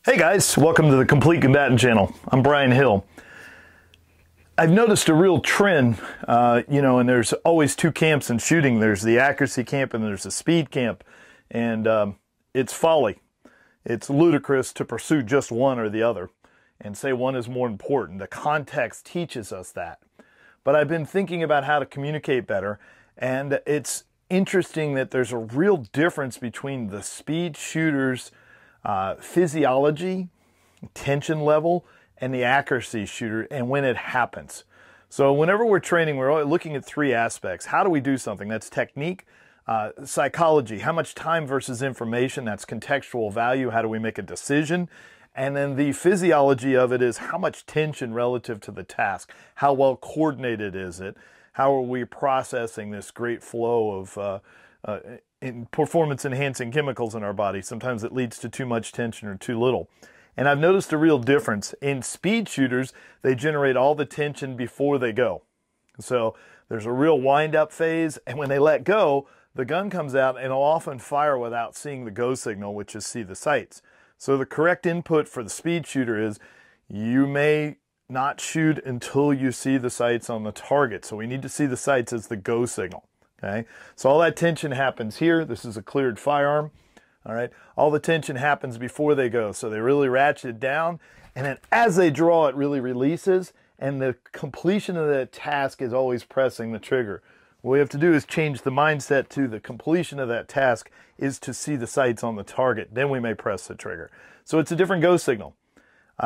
Hey guys, welcome to the Complete Combatant channel. I'm Brian Hill. I've noticed a real trend, and there's always two camps in shooting. There's the accuracy camp and there's the speed camp. And it's folly. It's ludicrous to pursue just one or the other and say one is more important. The context teaches us that. But I've been thinking about how to communicate better, and it's interesting that there's a real difference between the speed shooters' physiology, tension level, and the accuracy shooter, and when it happens. So whenever we're training, we're looking at three aspects. How do we do something? That's technique. Psychology, how much time versus information, that's contextual value, how do we make a decision? And then the physiology of it is how much tension relative to the task, how well coordinated is it, how are we processing this great flow of in performance enhancing chemicals in our body. Sometimes it leads to too much tension or too little. And I've noticed a real difference. In speed shooters, they generate all the tension before they go. So there's a real wind-up phase, and when they let go, the gun comes out and it'll often fire without seeing the go signal, which is see the sights. So the correct input for the speed shooter is you may not shoot until you see the sights on the target. So we need to see the sights as the go signal. Okay, so all that tension happens here. This is a cleared firearm. All right, all the tension happens before they go. So they really ratchet it down, and then as they draw, it really releases, and the completion of that task is always pressing the trigger. What we have to do is change the mindset to the completion of that task is to see the sights on the target. Then we may press the trigger. So it's a different go signal.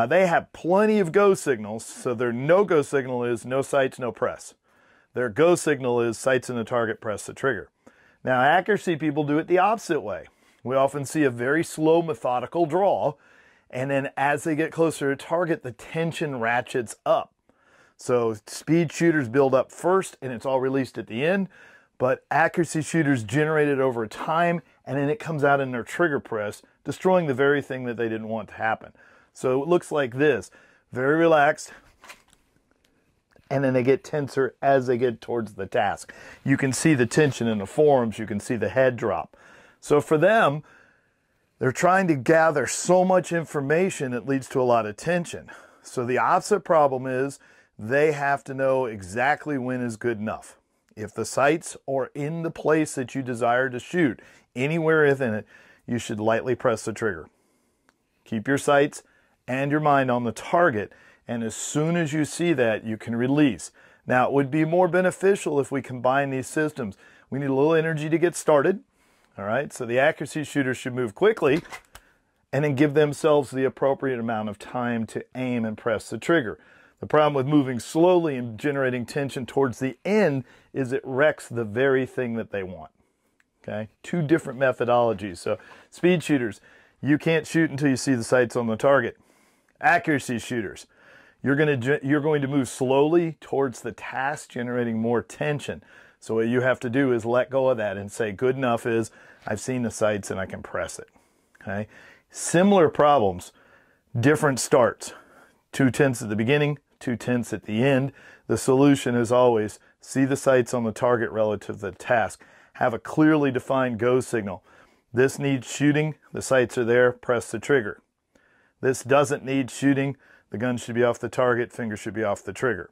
They have plenty of go signals, so their no-go signal is no sights, no press. Their go signal is sights in the target, press the trigger. Now, accuracy people do it the opposite way. We often see a very slow, methodical draw, and then as they get closer to target, the tension ratchets up. So speed shooters build up first, and it's all released at the end, but accuracy shooters generate it over time, and then it comes out in their trigger press, destroying the very thing that they didn't want to happen. So it looks like this, very relaxed, and then they get tenser as they get towards the task. You can see the tension in the forearms, you can see the head drop. So for them, they're trying to gather so much information it leads to a lot of tension. So the opposite problem is they have to know exactly when is good enough. If the sights are in the place that you desire to shoot, anywhere within it, you should lightly press the trigger. Keep your sights and your mind on the target, and as soon as you see that, you can release. Now, it would be more beneficial if we combine these systems. We need a little energy to get started, all right? So the accuracy shooters should move quickly and then give themselves the appropriate amount of time to aim and press the trigger. The problem with moving slowly and generating tension towards the end is it wrecks the very thing that they want, okay? Two different methodologies. So speed shooters, you can't shoot until you see the sights on the target. Accuracy shooters, you're going to move slowly towards the task, generating more tension. So what you have to do is let go of that and say, good enough is I've seen the sights and I can press it. Okay? Similar problems, different starts. 2 tenths at the beginning, 2 tenths at the end. The solution is always see the sights on the target relative to the task. Have a clearly defined go signal. This needs shooting, the sights are there, press the trigger. This doesn't need shooting, the gun should be off the target, finger should be off the trigger.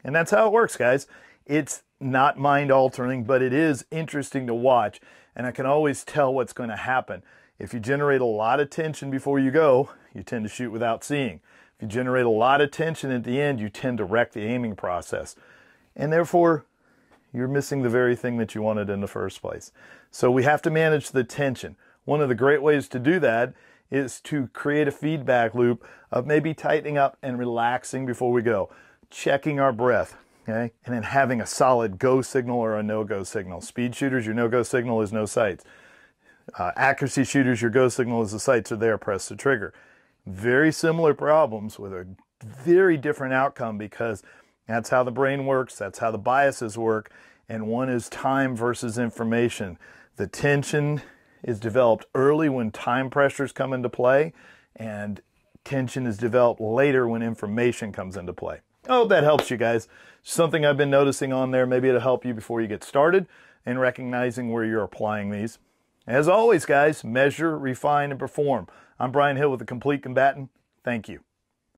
And that's how it works, guys. It's not mind-altering, but it is interesting to watch, and I can always tell what's going to happen. If you generate a lot of tension before you go, you tend to shoot without seeing. If you generate a lot of tension at the end, you tend to wreck the aiming process. And therefore, you're missing the very thing that you wanted in the first place. So we have to manage the tension. One of the great ways to do that is to create a feedback loop of maybe tightening up and relaxing before we go, checking our breath, okay, and then having a solid go signal or a no-go signal. Speed shooters, your no-go signal is no sights. Accuracy shooters, your go signal is the sights are there, press the trigger. Very similar problems with a very different outcome because that's how the brain works, that's how the biases work, and one is time versus information. The tension is developed early when time pressures come into play, and tension is developed later when information comes into play. I hope that helps you guys. Something I've been noticing on there, maybe it'll help you before you get started and recognizing where you're applying these. As always, guys, measure, refine, and perform. I'm Brian Hill with The Complete Combatant. Thank you.